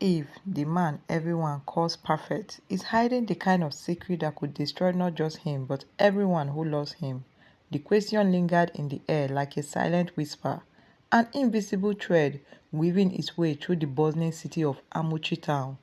if the man everyone calls perfect is hiding the kind of secret that could destroy not just him but everyone who loves him? The question lingered in the air like a silent whisper, an invisible thread weaving its way through the bustling city of Amuchi town.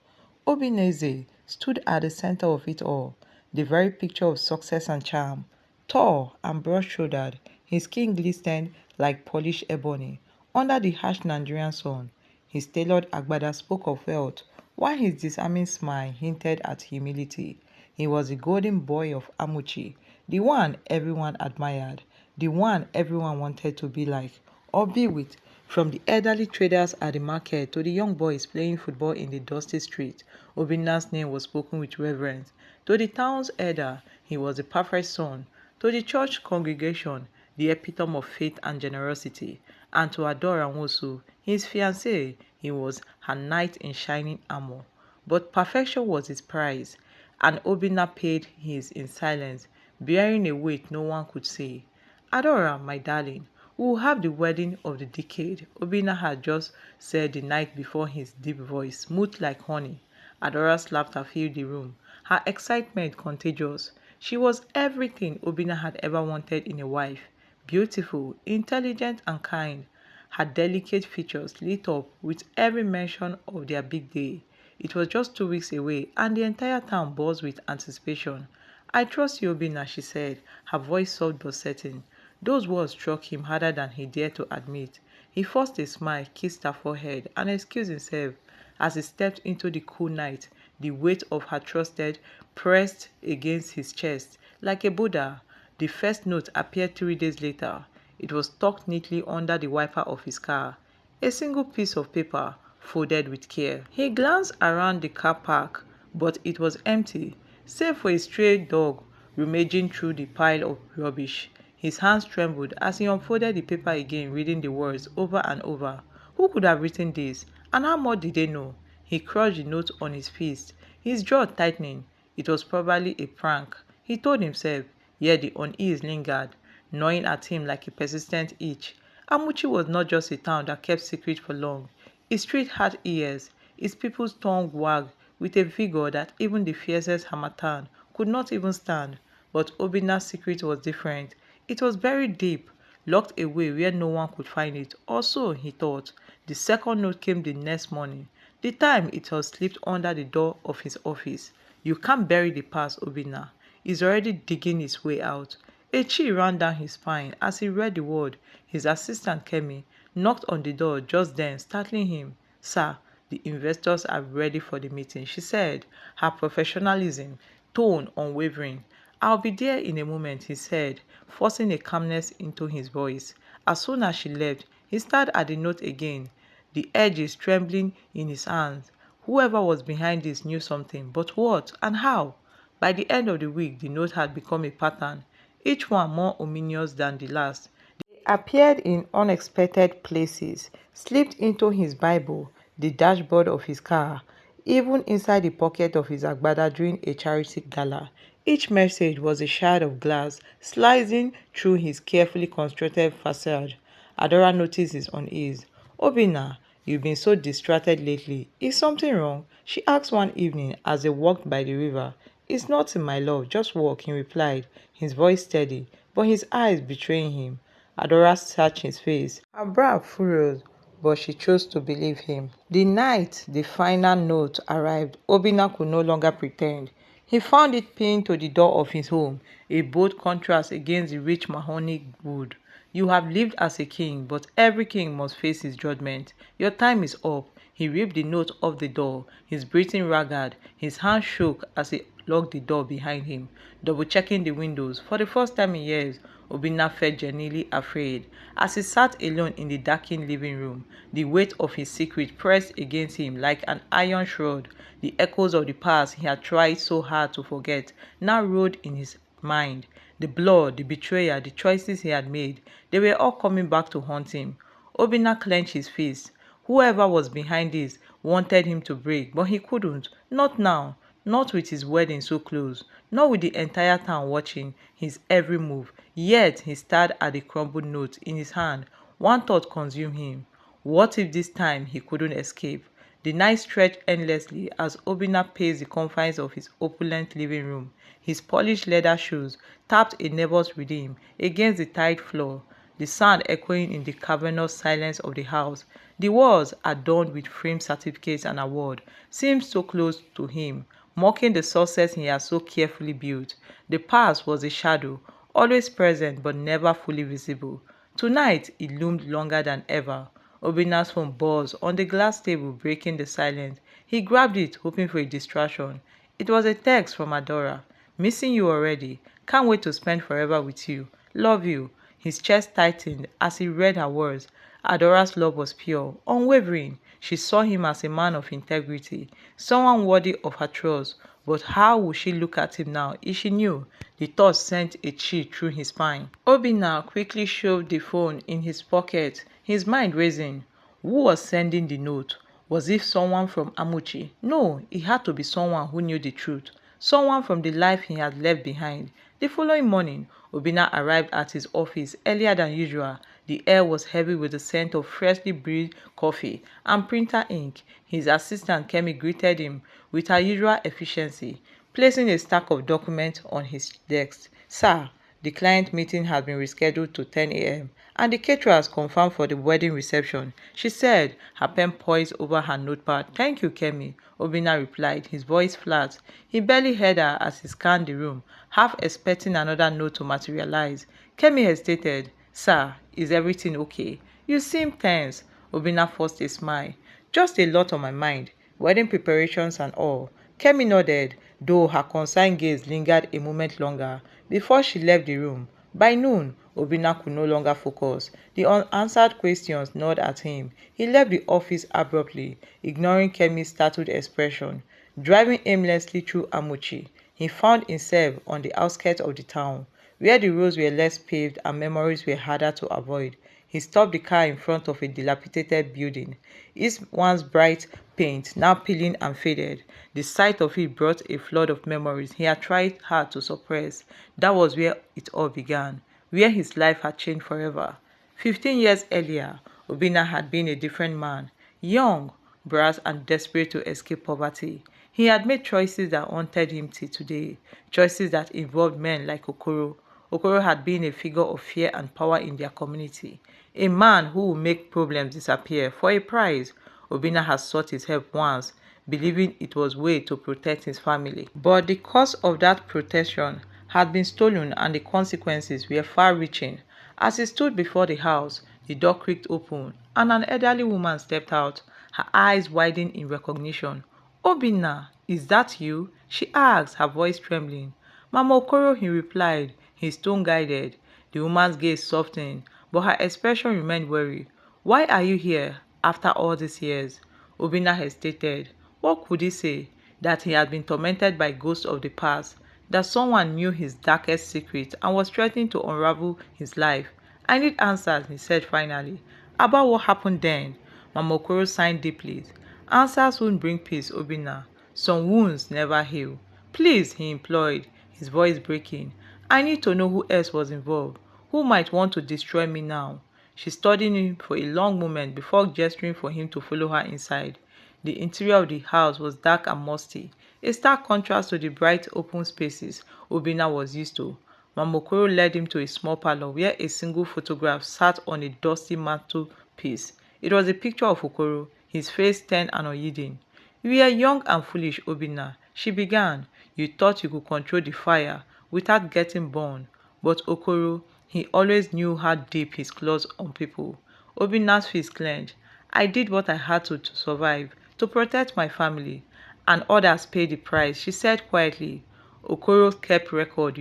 Obineze stood at the center of it all, the very picture of success and charm. Tall and broad-shouldered, his skin glistened like polished ebony under the harsh Nigerian sun. His tailored agbada spoke of wealth, while his disarming smile hinted at humility. He was the golden boy of Amuchi, the one everyone admired, the one everyone wanted to be like or be with. From the elderly traders at the market to the young boys playing football in the dusty street, Obinna's name was spoken with reverence. To the town's elder, he was the perfect son. To the church congregation, the epitome of faith and generosity. And to Adora Nwosu, his fiancée, he was her knight in shining armor. But perfection was his prize, and Obinna paid his in silence, bearing a weight no one could say. Adora, my darling, we will have the wedding of the decade, Obinna had just said the night before, his deep voice smooth like honey. Adora's laughter filled the room, her excitement contagious. She was everything Obinna had ever wanted in a wife. Beautiful, intelligent and kind. Her delicate features lit up with every mention of their big day. It was just 2 weeks away and the entire town buzzed with anticipation. I trust you, Obinna, she said, her voice soft but certain. Those words struck him harder than he dared to admit. He forced a smile, kissed her forehead, and excused himself as he stepped into the cool night, the weight of her trusted pressed against his chest like a Buddha. The first note appeared 3 days later. It was tucked neatly under the wiper of his car, a single piece of paper folded with care. He glanced around the car park, but it was empty, save for a stray dog rummaging through the pile of rubbish. His hands trembled as he unfolded the paper again, reading the words over and over. Who could have written this? And how much did they know? He crushed the note on his fist, his jaw tightening. It was probably a prank, he told himself, yet the unease lingered, gnawing at him like a persistent itch. Amuchi was not just a town that kept secret for long. Its street had ears, its people's tongue wagged with a vigor that even the fiercest harmattan could not even stand. But Obinna's secret was different. It was buried deep, locked away where no one could find it, or so he thought. The second note came the next morning. The time it was slipped under the door of his office. You can't bury the past, Obinna. He's already digging his way out. A chill ran down his spine as he read the word. His assistant, Kemi, knocked on the door just then, startling him. Sir, the investors are ready for the meeting, she said, her professionalism, tone unwavering. I'll be there in a moment, he said, forcing a calmness into his voice. As soon as she left, he stared at the note again, the edges trembling in his hands. Whoever was behind this knew something, but what and how? By the end of the week, the note had become a pattern, each one more ominous than the last. They appeared in unexpected places, slipped into his Bible, the dashboard of his car, even inside the pocket of his agbada during a charity gala. Each message was a shard of glass slicing through his carefully constructed facade. Adora noticed his unease. Obinna, you've been so distracted lately. Is something wrong? She asked one evening as they walked by the river. It's nothing, my love, just walk, he replied, his voice steady, but his eyes betraying him. Adora searched his face, her brow furrowed, but she chose to believe him. The night the final note arrived, Obinna could no longer pretend. He found it pinned to the door of his home, a bold contrast against the rich mahogany wood. You have lived as a king, but every king must face his judgment. Your time is up. He ripped the note off the door, his breathing ragged, his hand shook as he locked the door behind him, double-checking the windows. For the first time in years, Obinna felt genuinely afraid. As he sat alone in the darkened living room, the weight of his secret pressed against him like an iron shroud. The echoes of the past he had tried so hard to forget now rolled in his mind. The blood, the betrayal, the choices he had made, they were all coming back to haunt him. Obinna clenched his fist. Whoever was behind this wanted him to break, but he couldn't. Not now. Not with his wedding so close. Not with the entire town watching his every move. Yet he stared at the crumpled note in his hand. One thought consumed him. What if this time he couldn't escape? The night stretched endlessly as Obinna paced the confines of his opulent living room. His polished leather shoes tapped a nervous rhythm against the tiled floor, the sound echoing in the cavernous silence of the house. The walls, adorned with framed certificates and awards, seemed so close to him, mocking the success he had so carefully built. The past was a shadow, always present but never fully visible. Tonight it loomed longer than ever. Obinna's phone buzzed on the glass table, breaking the silence. He grabbed it, hoping for a distraction. It was a text from Adora. "Missing you already. Can't wait to spend forever with you. Love you." His chest tightened as he read her words. Adora's love was pure, unwavering. She saw him as a man of integrity, someone worthy of her trust. But how would she look at him now if she knew? The thought sent a chill through his spine. Obinna quickly shoved the phone in his pocket, his mind racing. Who was sending the note? Was it someone from Amuchi? No, it had to be someone who knew the truth. Someone from the life he had left behind. The following morning, Obinna arrived at his office earlier than usual. The air was heavy with the scent of freshly brewed coffee and printer ink. His assistant Kemi greeted him with her usual efficiency, placing a stack of documents on his desk. "Sir, the client meeting has been rescheduled to 10 a.m. and the caterer has confirmed for the wedding reception," she said, her pen poised over her notepad. "Thank you, Kemi," Obinna replied, his voice flat. He barely heard her as he scanned the room, half expecting another note to materialize. Kemi hesitated. "Sir, is everything okay? You seem tense." Obinna forced a smile. "Just a lot on my mind. Wedding preparations and all." Kemi nodded, though her concerned gaze lingered a moment longer before she left the room. By noon, Obinna could no longer focus. The unanswered questions gnawed at him. He left the office abruptly, ignoring Kemi's startled expression. Driving aimlessly through Amuchi, he found himself on the outskirts of the town, where the roads were less paved and memories were harder to avoid. He stopped the car in front of a dilapidated building, its once bright paint now peeling and faded. The sight of it brought a flood of memories he had tried hard to suppress. That was where it all began, where his life had changed forever. 15 years earlier, Obinna had been a different man, young, brash and desperate to escape poverty. He had made choices that haunted him till today, choices that involved men like Okoro. Okoro had been a figure of fear and power in their community, a man who would make problems disappear for a price. Obinna had sought his help once, believing it was a way to protect his family. But the cost of that protection had been stolen and the consequences were far-reaching. As he stood before the house, the door creaked open and an elderly woman stepped out, her eyes widened in recognition. "Obinna, is that you?" she asked, her voice trembling. "Mama Okoro," he replied, his tone guided. The woman's gaze softened, but her expression remained wary. "Why are you here after all these years?" Obinna hesitated. What could he say? That he had been tormented by ghosts of the past, that someone knew his darkest secret and was threatening to unravel his life. "I need answers," he said finally. "About what happened then?" Mama Okoro sighed deeply. "Answers won't bring peace, Obinna. Some wounds never heal." "Please," he implored, his voice breaking. "I need to know who else was involved. Who might want to destroy me now?" She studied him for a long moment before gesturing for him to follow her inside. The interior of the house was dark and musty, a stark contrast to the bright open spaces Obinna was used to. Mama Okoro led him to a small parlor where a single photograph sat on a dusty mantelpiece. It was a picture of Okoro, his face stern and unyielding. "You were young and foolish, Obinna," she began. "You thought you could control the fire without getting burned. But Okoro, he always knew how deep his claws on people." Obinna's fist clenched. "I did what I had to survive, to protect my family, and others paid the price," she said quietly. "Okoro kept record,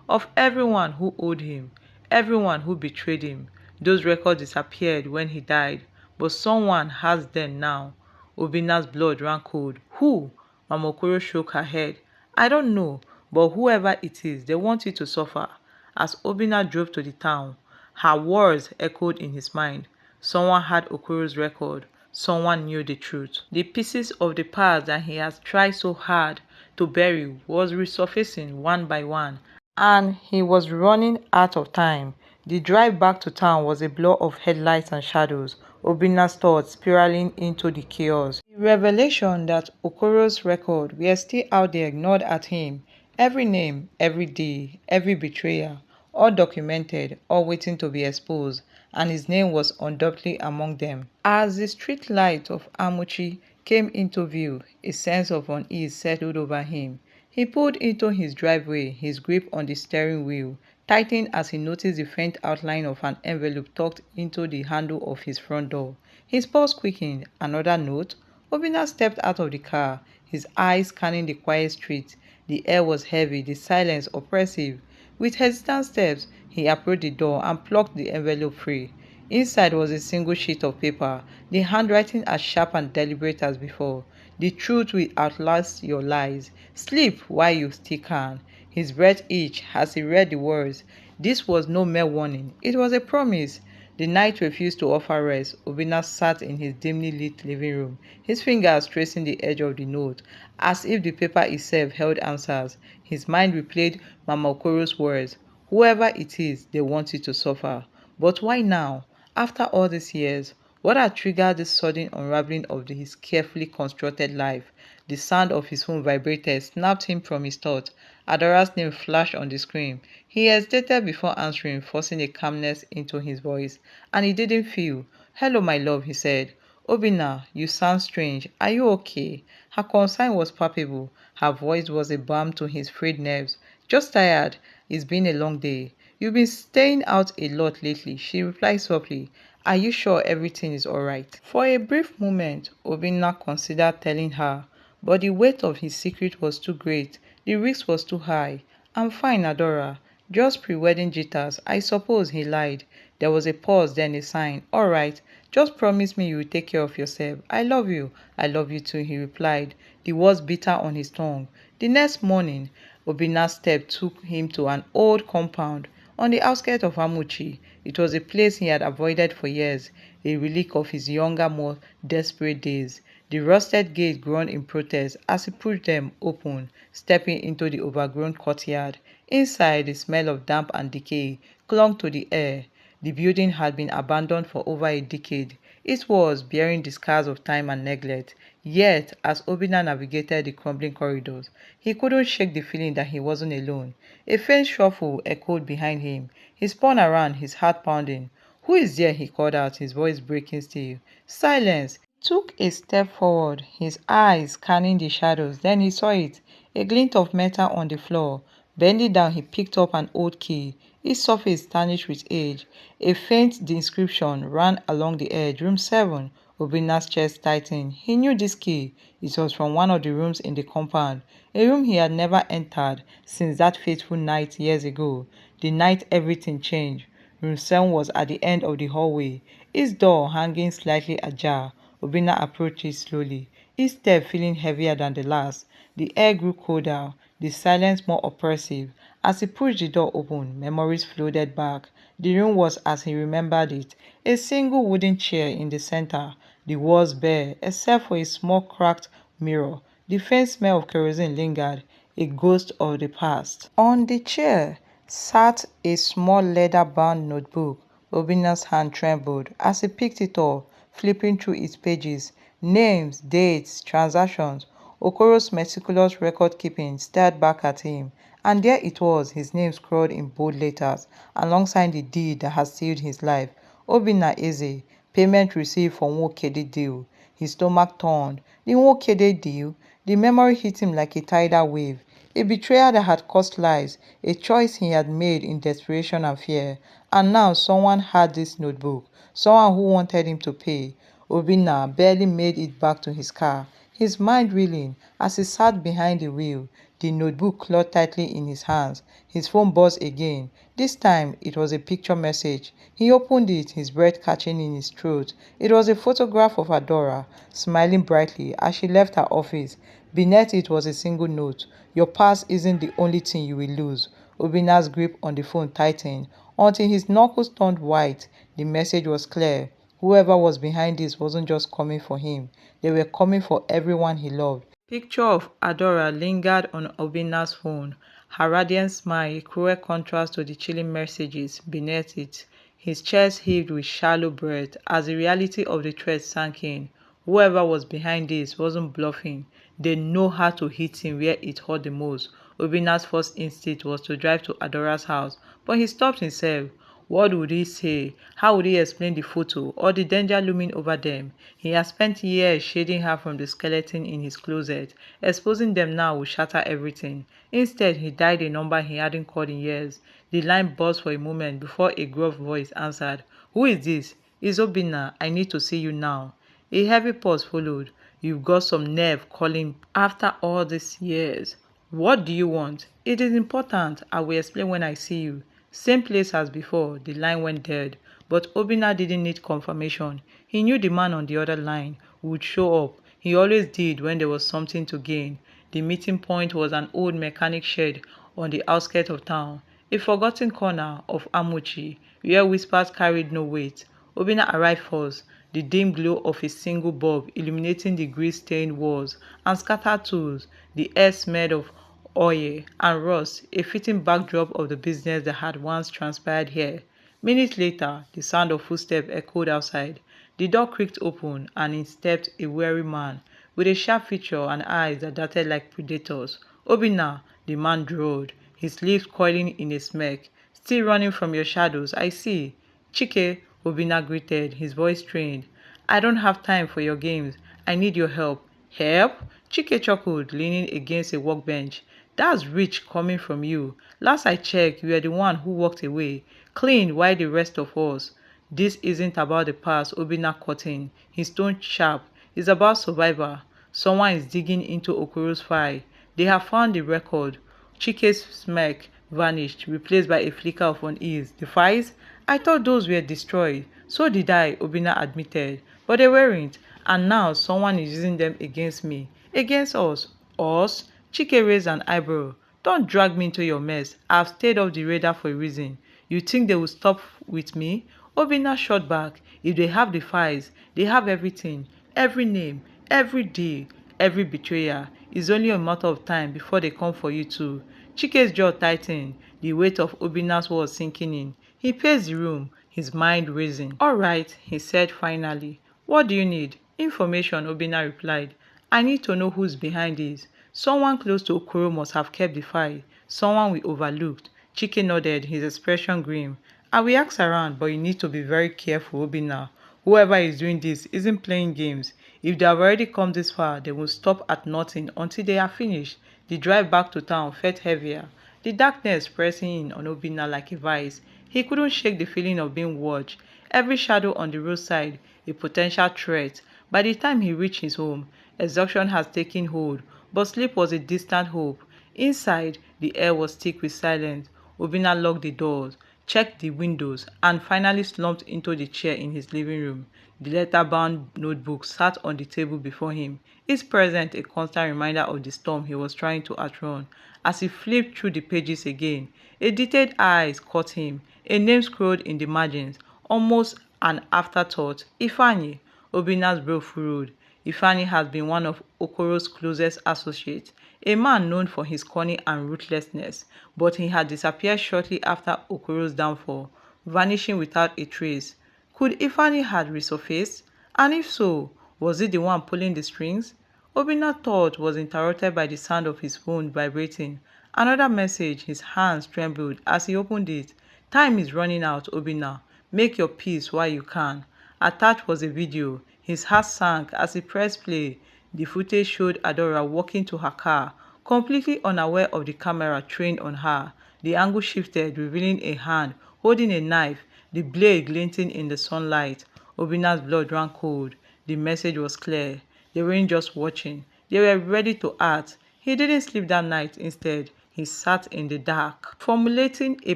of everyone who owed him, everyone who betrayed him. Those records disappeared when he died, but someone has them now." Obinna's blood ran cold. "Who?" Mama Okoro shook her head. "I don't know, but whoever it is, they want you to suffer." As Obinna drove to the town, her words echoed in his mind. Someone had Okoro's record. Someone knew the truth. The pieces of the past that he had tried so hard to bury was resurfacing one by one, and he was running out of time. The drive back to town was a blur of headlights and shadows, Obinna's thoughts spiraling into the chaos. The revelation that Okoro's record were still out there gnawed at him. Every name, every day, every betrayal, all documented, all waiting to be exposed, and his name was undoubtedly among them. As the street light of Amuchi came into view, a sense of unease settled over him. He pulled into his driveway, his grip on the steering wheel tightened as he noticed the faint outline of an envelope tucked into the handle of his front door. His pulse quickened. Another note? Obinna stepped out of the car, his eyes scanning the quiet street. The air was heavy, the silence oppressive. With hesitant steps, he approached the door and plucked the envelope free. Inside was a single sheet of paper, the handwriting as sharp and deliberate as before. The truth will outlast your lies. Sleep while you still can. His breath itched as he read the words. This was no mere warning, it was a promise. The night refused to offer rest. Obinna sat in his dimly lit living room, his fingers tracing the edge of the note, as if the paper itself held answers. His mind replayed Mama Okoro's words. Whoever it is, they want you to suffer. But why now? After all these years, what had triggered this sudden unraveling of his carefully constructed life? The sound of his phone vibrated, snapped him from his thought. Adora's name flashed on the screen. He hesitated before answering, forcing a calmness into his voice. And he didn't feel. Hello, my love, he said. Obinna, you sound strange. Are you okay? Her concern was palpable. Her voice was a balm to his frayed nerves. Just tired. It's been a long day. You've been staying out a lot lately, she replied softly. Are you sure everything is alright? For a brief moment, Obinna considered telling her, but the weight of his secret was too great. The risk was too high. I'm fine, Adora. Just pre-wedding jitters. I suppose he lied. There was a pause, then a sign. All right. Just promise me you will take care of yourself. I love you. I love you too, he replied, the words bitter on his tongue. The next morning, Obinna's step took him to an old compound on the outskirts of Amuchi. It was a place he had avoided for years, a relic of his younger, more desperate days. The rusted gate groaned in protest as he pushed them open, stepping into the overgrown courtyard. Inside, the smell of damp and decay clung to the air. The building had been abandoned for over a decade. It was bearing the scars of time and neglect. Yet, as Obinna navigated the crumbling corridors, he couldn't shake the feeling that he wasn't alone. A faint shuffle echoed behind him. He spun around, his heart pounding. Who is there? He called out, his voice breaking still. Silence! He took a step forward, his eyes scanning the shadows. Then he saw it, a glint of metal on the floor. Bending down, he picked up an old key, its surface tarnished with age. A faint inscription ran along the edge. Room 7. Obinna's chest tightened. He knew this key. It was from one of the rooms in the compound, a room he had never entered since that fateful night years ago, the night everything changed. Room 7 was at the end of the hallway, its door hanging slightly ajar. Obinna approached it slowly, each step feeling heavier than the last. The air grew colder, the silence more oppressive. As he pushed the door open, memories flooded back. The room was as he remembered it, a single wooden chair in the center, the walls bare, except for a small cracked mirror. The faint smell of kerosene lingered, a ghost of the past. On the chair sat a small leather-bound notebook. Obinna's hand trembled as he picked it up, flipping through its pages. Names, dates, transactions. Okoro's meticulous record-keeping stared back at him, and there it was, his name scrawled in bold letters, alongside the deed that had sealed his life. Obinna Eze, payment received for Nwokede deal. His stomach turned. The Nwokede deal? The memory hit him like a tidal wave. A betrayal that had cost lives, a choice he had made in desperation and fear. And now someone had this notebook, someone who wanted him to pay. Obinna barely made it back to his car, his mind reeling as he sat behind the wheel, the notebook clutched tightly in his hands. His phone buzzed again. This time it was a picture message. He opened it, his breath catching in his throat. It was a photograph of Adora, smiling brightly as she left her office. Beneath it was a single note. Your past isn't the only thing you will lose. Obinna's grip on the phone tightened until his knuckles turned white. The message was clear. Whoever was behind this wasn't just coming for him. They were coming for everyone he loved. Picture of Adora lingered on Obinna's phone. Her radiant smile, a cruel contrast to the chilling messages beneath it. His chest heaved with shallow breath as the reality of the threat sank in. Whoever was behind this wasn't bluffing. They know how to hit him where it hurt the most. Obina's first instinct was to drive to Adora's house, but he stopped himself. What would he say? How would he explain the photo or the danger looming over them? He had spent years shading her from the skeleton in his closet. Exposing them now would shatter everything. Instead, he dialed a number he hadn't called in years. The line buzzed for a moment before a gruff voice answered. "Who is this?" "It's Obinna. I need to see you now." A heavy pause followed. "You've got some nerve calling after all these years." "What do you want?" "It is important. I will explain when I see you." Same place as before, the line went dead. But Obinna didn't need confirmation. He knew the man on the other line would show up. He always did when there was something to gain. The meeting point was an old mechanic shed on the outskirts of town, a forgotten corner of Amuchi, where whispers carried no weight. Obinna arrived first, the dim glow of a single bulb illuminating the grease-stained walls and scattered tools. The air smelled of oil and rust, a fitting backdrop of the business that had once transpired here. Minutes later, the sound of footsteps echoed outside. The door creaked open, and in stepped a weary man, with a sharp feature and eyes that darted like predators. "Obinna," the man drawled, his lips coiling in a smirk. "Still running from your shadows, I see." "Chike," Obinna greeted, his voice strained. "I don't have time for your games. I need your help." "Help?" Chike chuckled, leaning against a workbench. "That's rich coming from you. Last I checked, you were the one who walked away, clean while the rest of us." "This isn't about the past," Obinna cut in, his tone sharp. "It's about survival. Someone is digging into Okoro's file. They have found the record." Chike's smirk vanished, replaced by a flicker of unease. "The files? I thought those were destroyed." "So did I," Obinna admitted. "But they weren't. And now someone is using them against me." "Against us?" "Us?" Chike raised an eyebrow. "Don't drag me into your mess. I've stayed off the radar for a reason. You think they will stop with me?" Obinna shot back. "If they have the files, they have everything. Every name, every deal, every betrayal. It's only a matter of time before they come for you too." Chike's jaw tightened, the weight of Obinna's words sinking in. He paced the room, his mind racing. "All right," he said finally. "What do you need?" "Information," Obinna replied. "I need to know who's behind this. Someone close to Okoro must have kept the file. Someone we overlooked." Chike nodded, his expression grim. "I will ask around, but you need to be very careful, Obinna. Whoever is doing this isn't playing games. If they have already come this far, they will stop at nothing until they are finished." The drive back to town felt heavier, the darkness pressing in on Obinna like a vice. He couldn't shake the feeling of being watched. Every shadow on the roadside, a potential threat. By the time he reached his home, exhaustion had taken hold, but sleep was a distant hope. Inside, the air was thick with silence. Obinna locked the doors, checked the windows, and finally slumped into the chair in his living room. The letter-bound notebook sat on the table before him, its presence a constant reminder of the storm he was trying to outrun. As he flipped through the pages again, a detailed eye caught him, a name scrawled in the margins, almost an afterthought. Ifeanyi. Obinna's brow furrowed. Ifeanyi had been one of Okoro's closest associates, a man known for his cunning and ruthlessness, but he had disappeared shortly after Okoro's downfall, vanishing without a trace. Could Ifeanyi had resurfaced? And if so, was he the one pulling the strings? Obinna's thought was interrupted by the sound of his phone vibrating. Another message. His hands trembled as he opened it. "Time is running out, Obinna. Make your peace while you can." Attached was a video. His heart sank as he pressed play. The footage showed Adora walking to her car, completely unaware of the camera trained on her. The angle shifted, revealing a hand holding a knife, the blade glinting in the sunlight. Obinna's blood ran cold. The message was clear. They weren't just watching. They were ready to act. He didn't sleep that night. Instead, he sat in the dark, formulating a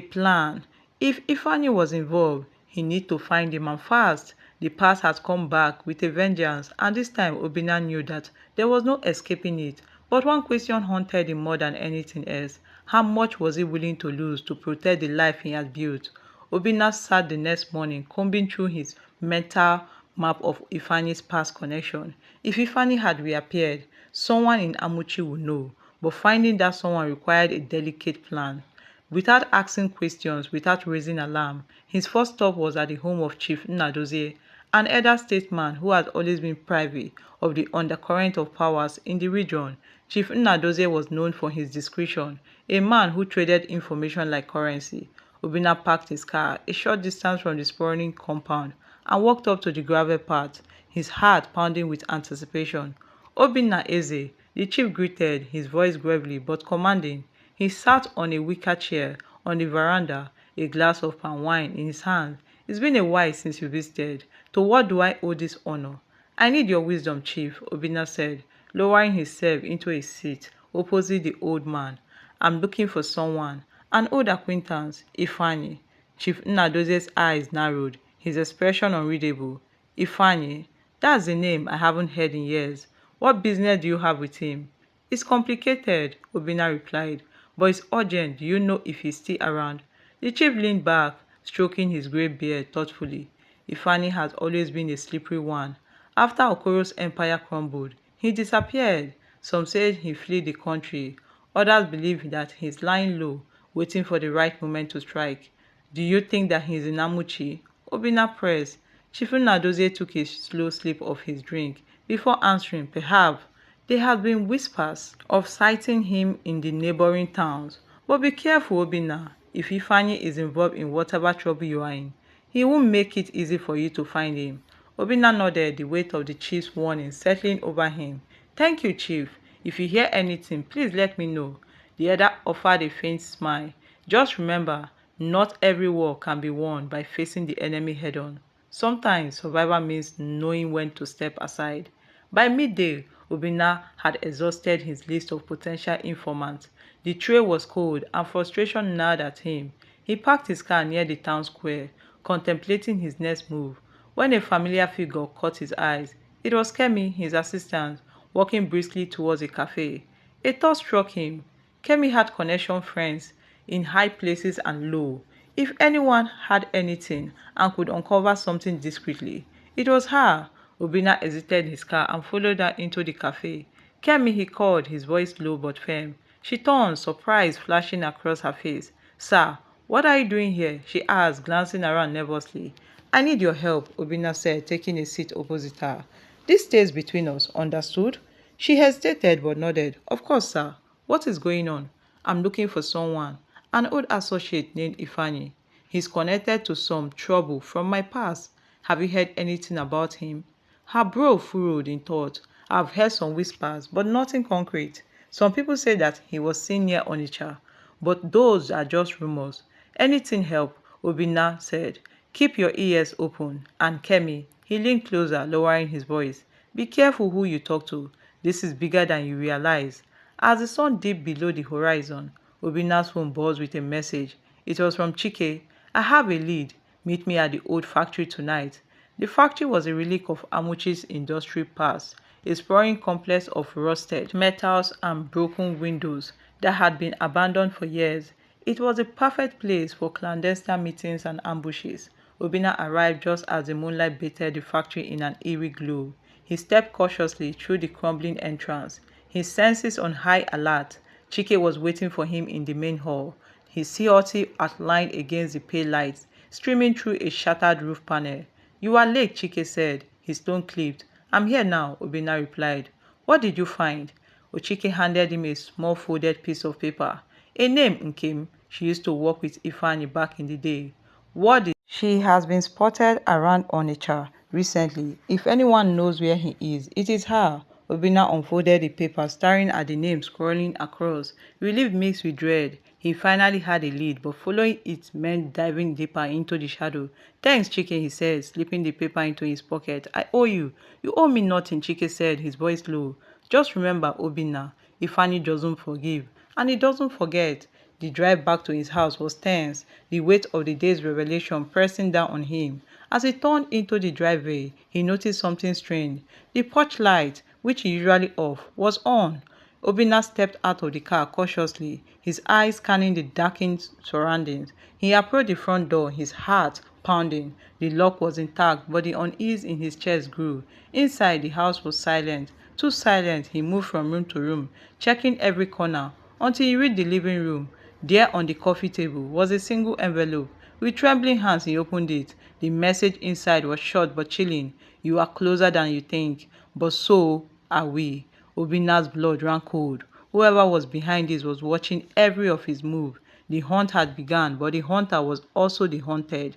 plan. If Ifeanyi was involved, he needed to find him and fast. The past had come back with a vengeance, and this time Obinna knew that there was no escaping it. But one question haunted him more than anything else. How much was he willing to lose to protect the life he had built? Obinna sat the next morning, combing through his mental map of Ifeanyi's past connection. If Ifeanyi had reappeared, someone in Amuchi would know, but finding that someone required a delicate plan. Without asking questions, without raising alarm, his first stop was at the home of Chief Nnadozie. an elder statesman who has always been privy of the undercurrent of powers in the region. Chief Nnadozie was known for his discretion, a man who traded information like currency. Obinna parked his car a short distance from the sprawling compound and walked up to the gravel path, his heart pounding with anticipation. Obinna Eze, the chief greeted, his voice gravely but commanding. He sat on a wicker chair on the veranda, a glass of palm wine in his hand. It's been a while since you visited. To what do I owe this honor? I need your wisdom, Chief, Obinna said, lowering himself into a seat opposite the old man. I'm looking for someone, an old acquaintance, Ifeanyi. Chief Nnadozie's eyes narrowed, his expression unreadable. Ifeanyi, that's a name I haven't heard in years. What business do you have with him? It's complicated, Obinna replied, but it's urgent. Do you know if he's still around? The chief leaned back, stroking his grey beard thoughtfully. Ifeanyi has always been a slippery one. After Okoro's empire crumbled, he disappeared. Some said he fled the country. Others believe that he's lying low, waiting for the right moment to strike. Do you think that he's in Amuchi? Obinna pressed. Chief Nnadozie took a slow sip of his drink before answering, perhaps. There have been whispers of sighting him in the neighboring towns. But be careful, Obinna. If Ifeanyi is involved in whatever trouble you are in, he won't make it easy for you to find him. Obinna nodded, the weight of the chief's warning settling over him. Thank you, Chief. If you hear anything, please let me know. The other offered a faint smile. Just remember, not every war can be won by facing the enemy head-on. Sometimes survival means knowing when to step aside. By midday, Obinna had exhausted his list of potential informants. The tray was cold and frustration gnawed at him. He parked his car near the town square, contemplating his next move, when a familiar figure caught his eyes. It was Kemi, his assistant, walking briskly towards a cafe. A thought struck him. Kemi had connection friends in high places and low. If anyone had anything and could uncover something discreetly, it was her. Obinna exited his car and followed her into the cafe. Kemi, he called, his voice low but firm. She turned, surprise flashing across her face. Sir, what are you doing here? She asked, glancing around nervously. I need your help, Obinna said, taking a seat opposite her. This stays between us, understood? She hesitated but nodded. Of course, sir. What is going on? I'm looking for someone. An old associate named Ifeanyi. He's connected to some trouble from my past. Have you heard anything about him? Her brow furrowed in thought. I've heard some whispers, but nothing concrete. Some people say that he was seen near Onitsha, but those are just rumors. Anything help, Obinna said. Keep your ears open. And Kemi, he leaned closer, lowering his voice. Be careful who you talk to. This is bigger than you realize. As the sun dipped below the horizon, Obinna's phone buzzed with a message. It was from Chike. I have a lead. Meet me at the old factory tonight. The factory was a relic of Amuchi's industry past, a sprawling complex of rusted metals and broken windows that had been abandoned for years. It was a perfect place for clandestine meetings and ambushes. Obinna arrived just as the moonlight bathed the factory in an eerie glow. He stepped cautiously through the crumbling entrance, his senses on high alert. Chike was waiting for him in the main hall, his silhouette outlined against the pale lights, streaming through a shattered roof panel. You are late, Chike said, his tone clipped. I'm here now, Obinna replied. What did you find? Ochike handed him a small folded piece of paper. A name, Nkem. She used to work with Ifeanyi back in the day. What is She has been spotted around Onitsha recently. If anyone knows where he is, it is her. Obinna unfolded the paper, staring at the name scrolling across. Relief mixed with dread. He finally had a lead, but following it meant diving deeper into the shadow. Thanks, Chike, he said, slipping the paper into his pocket. I owe you. You owe me nothing, Chike said, his voice low. Just remember, Obinna, Ifeanyi doesn't forgive, and he doesn't forget. The drive back to his house was tense, the weight of the day's revelation pressing down on him. As he turned into the driveway, he noticed something strange. The porch light, which he usually off, was on. Obinna stepped out of the car cautiously, his eyes scanning the darkened surroundings. He approached the front door, his heart pounding. The lock was intact, but the unease in his chest grew. Inside, the house was silent. Too silent, he moved from room to room, checking every corner, until he reached the living room. There on the coffee table was a single envelope, With trembling hands, he opened it. The message inside was short but chilling. You are closer than you think, but so are we. Obina's blood ran cold. Whoever was behind this was watching every of his move. The hunt had begun, but the hunter was also the hunted.